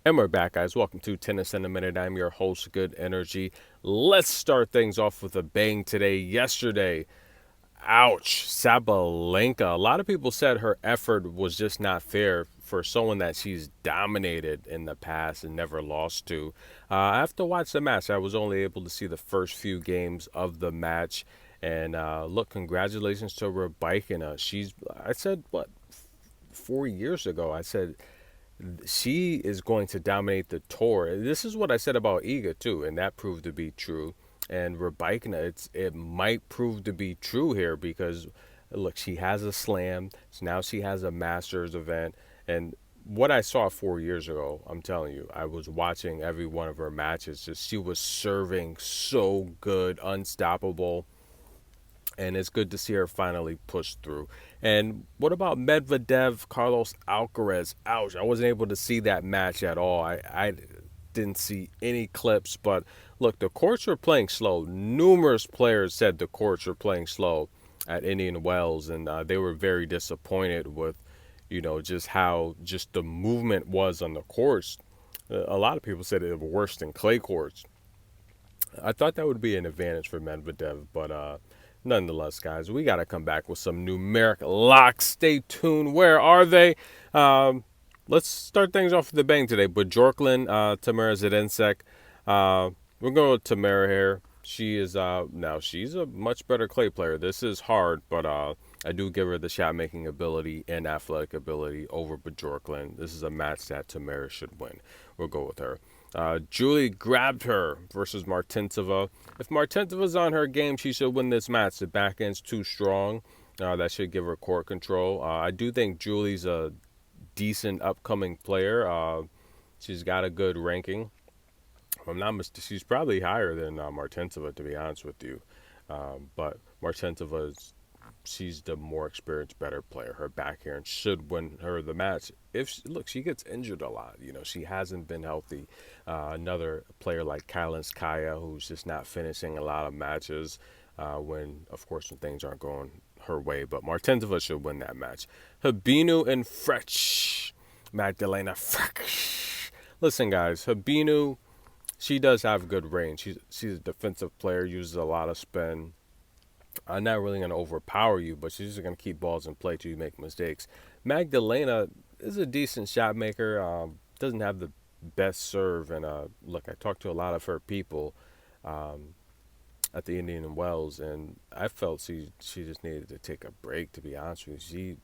And we're back, guys. Welcome to Tennis in a Minute. I'm your host, Good Energy. Let's start things off with a bang today. Yesterday, ouch, Sabalenka. A lot of people said her effort was just not fair for someone that she's dominated in the past and never lost to. I have to watch the match. I was only able to see the first few games of the match. And look, congratulations to Rebikina. I said, what, 4 years ago, I said she is going to dominate the tour. This is what I said about Iga too, and that proved to be true. And Rebikina, it might prove to be true here because look, she has a slam. So now she has a Masters event, and what I saw 4 years ago, I'm telling you, I was watching every one of her matches. Just she was serving so good, unstoppable, and it's good to see her finally push through. And what about Medvedev, Carlos Alcaraz? Ouch, I wasn't able to see that match at all. I didn't see any clips, but look, the courts are playing slow. Numerous players said the courts are playing slow at Indian Wells, and they were very disappointed with, just how just the movement was on the courts. A lot of people said it was worse than clay courts. I thought that would be an advantage for Medvedev, but nonetheless, guys, we got to come back with some numeric locks. Stay tuned. Where are they? Um, let's start things off with the bang today. But Bjorklund, Tamara Zidensek. We're going with Tamara here. She is now she's a much better clay player. This is hard, but I do give her the shot making ability and athletic ability over Bjorklund. This is a match that Tamara should win. We'll go with her. Julie grabbed her versus Martinsova. If Martinsova's on her game, she should win this match. The backend's too strong. That should give her court control. I do think Julie's a decent upcoming player. She's got a good ranking. If I'm not mistaken, she's probably higher than Martinsova, to be honest with you. But Martinsova's she's the more experienced, better player. Her backhand should win her the match. Look, she gets injured a lot. She hasn't been healthy. Another player like Kalinskaya, who's just not finishing a lot of matches when things aren't going her way. But Martinsova should win that match. Habinu and Frech, Magdalena Frech. Listen, guys, Habinu, she does have good range. She's a defensive player, uses a lot of spin. I'm not really going to overpower you, but she's just going to keep balls in play till you make mistakes. Magdalena is a decent shot maker. Doesn't have the best serve. And look, I talked to a lot of her people at the Indian Wells, and I felt she just needed to take a break, to be honest with you. She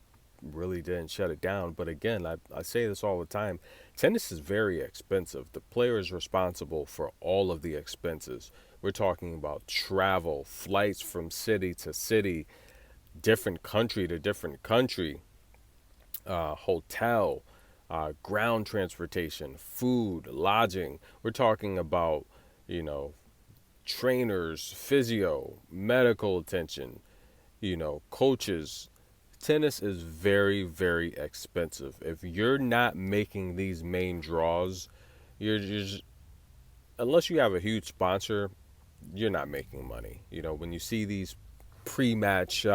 really didn't shut it down. But again, I say this all the time. Tennis is very expensive. The player is responsible for all of the expenses. We're talking about travel, flights from city to city, different country to different country, hotel, ground transportation, food, lodging. We're talking about, you know, trainers, physio, medical attention, coaches. Tennis is very, very expensive. If you're not making these main draws, you're just, unless you have a huge sponsor, you're not making money. When you see these pre-match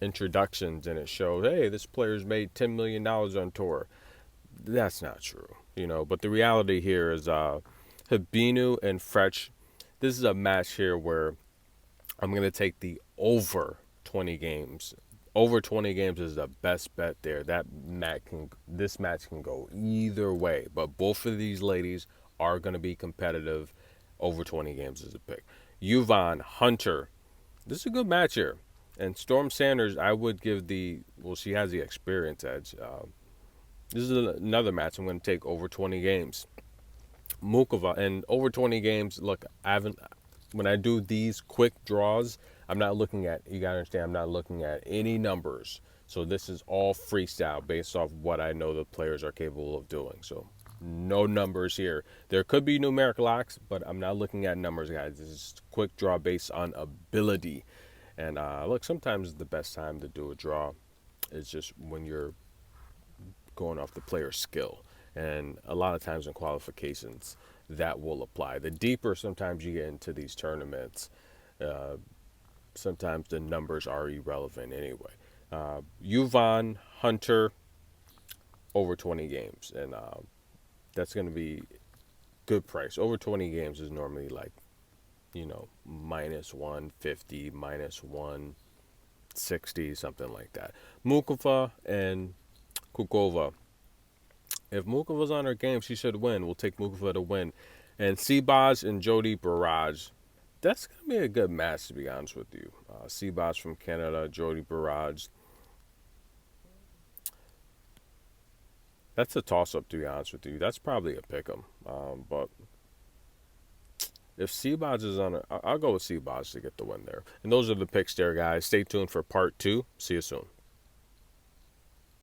introductions and it shows, hey, this player's made $10 million on tour, that's not true. But the reality here is Habinu and Frech. This is a match here where I'm going to take the over 20 games. Over 20 games is the best bet there. This match can go either way, but both of these ladies are going to be competitive. Over 20 games is a pick. Yvonne Hunter. This is a good match here. And Storm Sanders, I would give she has the experience edge. This is another match I'm going to take over 20 games. Mukova, and over 20 games, look, when I do these quick draws, I'm not looking at, you got to understand, I'm not looking at any numbers. So this is all freestyle based off what I know the players are capable of doing. So no numbers here. There could be numeric locks, but I'm not looking at numbers, guys. This is quick draw based on ability. And look, sometimes the best time to do a draw is just when you're going off the player's skill. And a lot of times in qualifications, that will apply. The deeper sometimes you get into these tournaments, sometimes the numbers are irrelevant anyway. Yvonne Hunter, over 20 games. And That's going to be good price. Over 20 games is normally like, minus 150, minus 160, something like that. Mukova and Kukova. If Mukova's on her game, she should win. We'll take Mukova to win. And Sebaj and Jody Barrage. That's going to be a good match, to be honest with you. Sebaj from Canada, Jody Barrage. That's a toss-up, to be honest with you. That's probably a pick-em. But if Sebaj is on it, I'll go with Sebaj to get the win there. And those are the picks there, guys. Stay tuned for part 2. See you soon.